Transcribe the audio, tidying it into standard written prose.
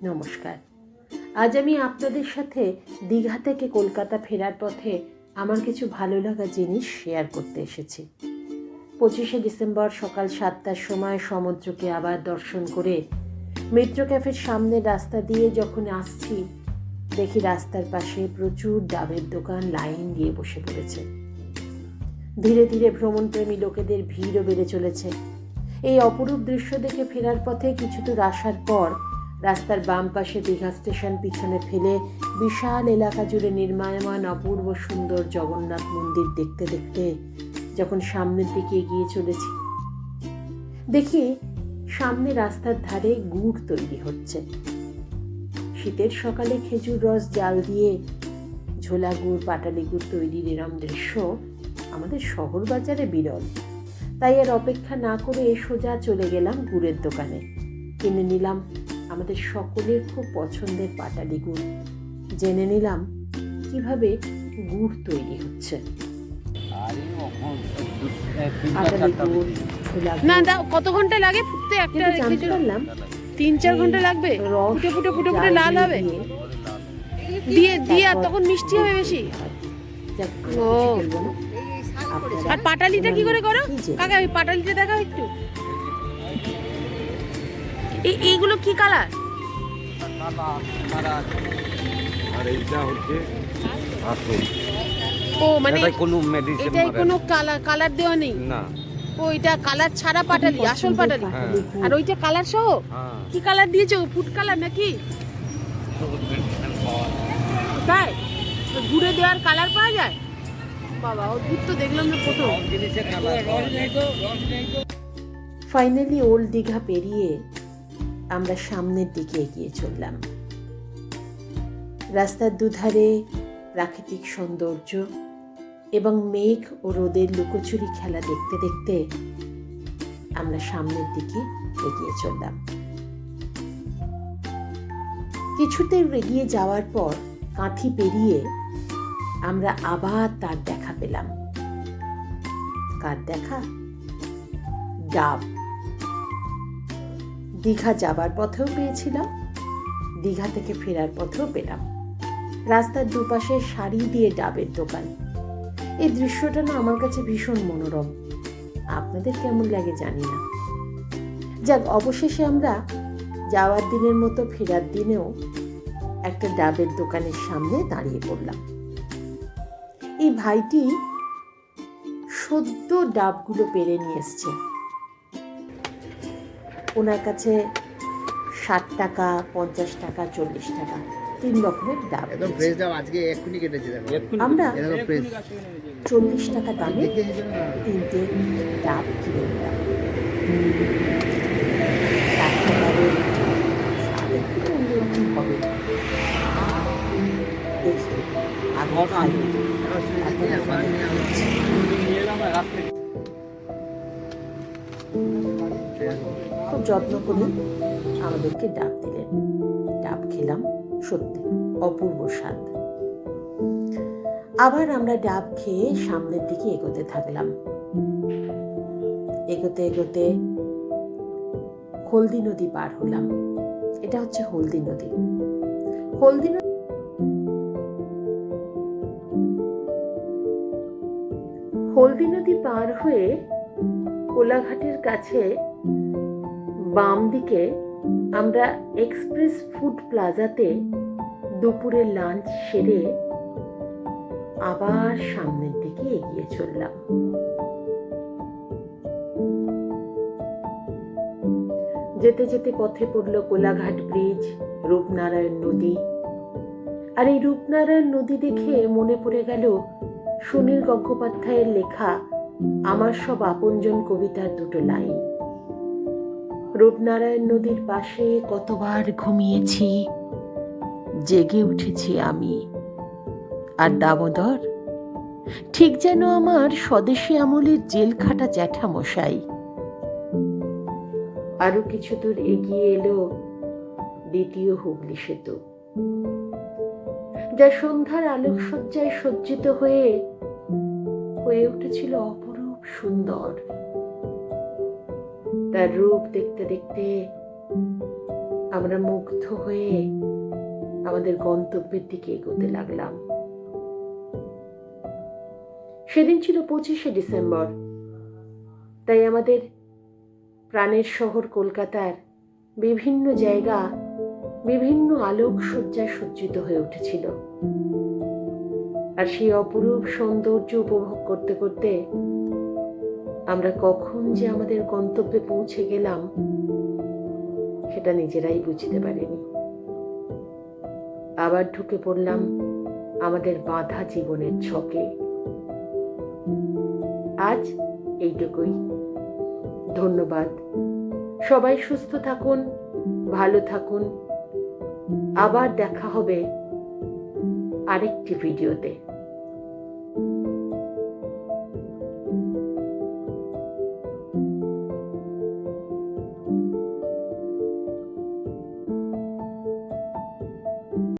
নমস্কার। আজ আমি আপনাদের সাথে দীঘা থেকে কলকাতা ফেরার পথে আমার কিছু ভালো লাগা জিনিস শেয়ার করতে এসেছি। 25শে ডিসেম্বর সকাল 7টার সময় সমুদ্রকে আবার দর্শন করে মেট্রো ক্যাফের সামনে রাস্তা দিয়ে যখন আসছি, দেখি রাস্তার পাশে প্রচুর ডাবের দোকান লাইন দিয়ে বসে পড়েছে। ধীরে ধীরে ভ্রমণপ্রেমী লোকেদের ভিড়ও বেড়ে চলেছে। এই অপরূপ দৃশ্য দেখে ফেরার পথে কিছু দূর আসার পর রাস্তার বাম পাশে দীঘা স্টেশন পিছনে ফেলে বিশাল এলাকা জুড়ে নির্মায়মান অপূর্ব সুন্দর জগন্নাথ মন্দির দেখতে দেখতে যখন সামনের দিকে এগিয়ে চলেছি, দেখি সামনে রাস্তার ধারে গুড় তৈরি হচ্ছে। শীতের সকালে খেজুর রস জাল দিয়ে ঝোলা গুড়, পাটালি গুড় তৈরির এরম দৃশ্য আমাদের শহর বাজারে বিরল। তাই আর অপেক্ষা না করে সোজা চলে গেলাম গুড়ের দোকানে। কিনে নিলাম আমাদের সকলের খুব পছন্দের পাটালি গুড়। জেনে নিলাম কিভাবে গুড় তৈরি হচ্ছে। পাটালি গুড়, ছোলা না দাও, কত ঘন্টা লাগে ফুটতে? একটা জানতে পারলাম 3-4 ঘন্টা লাগবে। ফুটে ফুটে ফুটে ফুটে লাল হবে, দিয়ে দিয়ে তখন মিষ্টি হবে বেশি। ও, আর পাটালিটা কি করে করো কাকা? ওই পাটালিটা দেখাও একটু। এইগুলো কি কালার? আর এইটা হচ্ছে আসল। ও মানে এটাই কোনো মেডিসিন এটাই কোনো কালার দেওয়া নেই না। ও, এটা কালার ছাড়া পাটালি, আসল পাটালি। আর ওইটা কালার সহ? কি কালার দিয়েছো? ফুড কালার নাকি? তাই ঘুরে দেওয়ার কালার পাওয়া যায়? বাবা, অদ্ভুত তো, দেখলাম যে প্রথম। ফাইনালি ওল্ড দীঘা পেরিয়ে আমরা সামনের দিকে এগিয়ে চললাম। রাস্তার দুধারে প্রাকৃতিক সৌন্দর্য এবং মেঘ ও রোদের লুকোচুরি খেলা দেখতে দেখতে আমরা সামনের দিকে এগিয়ে চললাম। কিছুতে এগিয়ে যাওয়ার পর কাঁথি পেরিয়ে আমরা আবার তার দেখা পেলাম। কার দেখা? ডাব। দীঘা যাবার পথেও পেয়েছিলাম, দীঘা থেকে ফেরার পথেও পেলাম। রাস্তার দুপাশে সারি দিয়ে ডাবের দোকান। এই দৃশ্যটা না আমার কাছে ভীষণ মনোরম। আপনাদের কেমন লাগে জানি না। যাক, অবশেষে আমরা যাওয়ার দিনের মতো ফেরার দিনেও একটা ডাবের দোকানের সামনে দাঁড়িয়ে পড়লাম। এই ভাইটি সদ্য ডাবগুলো পেরে নিয়ে এসছে। ওনার কাছে 60 টাকা, 50 টাকা, 40 টাকা 3 রকমের ডাব। একদম ফ্রেশ ডাব, আজকে এক্ষুনি কেটেছে। আমরা একদম ফ্রেশ 40 টাকা দামে 3টে ডাব কিনে নিলাম। ডাবের স্বাদ একটু অন্যরকম হবে। দেখি আগে খাই, তারপরে আপনাদের বলছি। খুব যত্ন করে আমাদেরকে ডাব দিলেন। ডাব খেলাম, সত্যি অপূর্ব স্বাদ। আবার আমরা ডাব খেয়ে সামনের দিকে এগোতে থাকলাম। এগোতে এগোতে হলদি নদী পার হলাম। এটা হচ্ছে হলদি নদী। হলদি নদী পার হয়ে কোলাঘাটের কাছে বাম দিকে আমরা এক্সপ্রেস ফুড প্লাজাতে দুপুরের লাঞ্চ সেরে আবার সামনের দিকে এগিয়ে চললাম। যেতে যেতে পথে পড়ল কোলাঘাট ব্রিজ, রূপনারায়ণ নদী। আর এই রূপনারায়ণ নদী দেখে মনে পড়ে গেল সুনীল গঙ্গোপাধ্যায়ের লেখা আমার সব আপনজন কবিতার দুটো লাইন। রূপনারায়ণ নদীর পাশে কতবার ঘুমিয়েছি, জেগে উঠেছি আমি। আর দামোদর ঠিক যেন আমার স্বদেশী আমলের জেল খাটা জ্যাঠামশাই। আরো কিছু দূর এগিয়ে এলো দ্বিতীয় হুগলি সেতু, যা সন্ধ্যার আলোকসজ্জায় সজ্জিত হয়ে উঠেছিল অপরূপ সুন্দর। তার রূপ দেখতে দেখতে আমরা মুগ্ধ হয়ে আমাদের গন্তব্যের দিকে এগোতে লাগলাম। সেদিন ছিল 25শে ডিসেম্বর, তাই আমাদের প্রাণের শহর কলকাতার বিভিন্ন জায়গা বিভিন্ন আলোকসজ্জায় সজ্জিত হয়ে উঠেছিল। আর সেই অপরূপ সৌন্দর্য উপভোগ করতে করতে আমরা কখন যে আমাদের গন্তব্যে পৌঁছে গেলাম সেটা নিজেরাই বুঝতে পারিনি। আবার ঢুকে পড়লাম আমাদের বাঁধা জীবনের ছকে। আজ এইটুকুই। ধন্যবাদ। সবাই সুস্থ থাকুন, ভালো থাকুন। আবার দেখা হবে আরেকটি ভিডিওতে।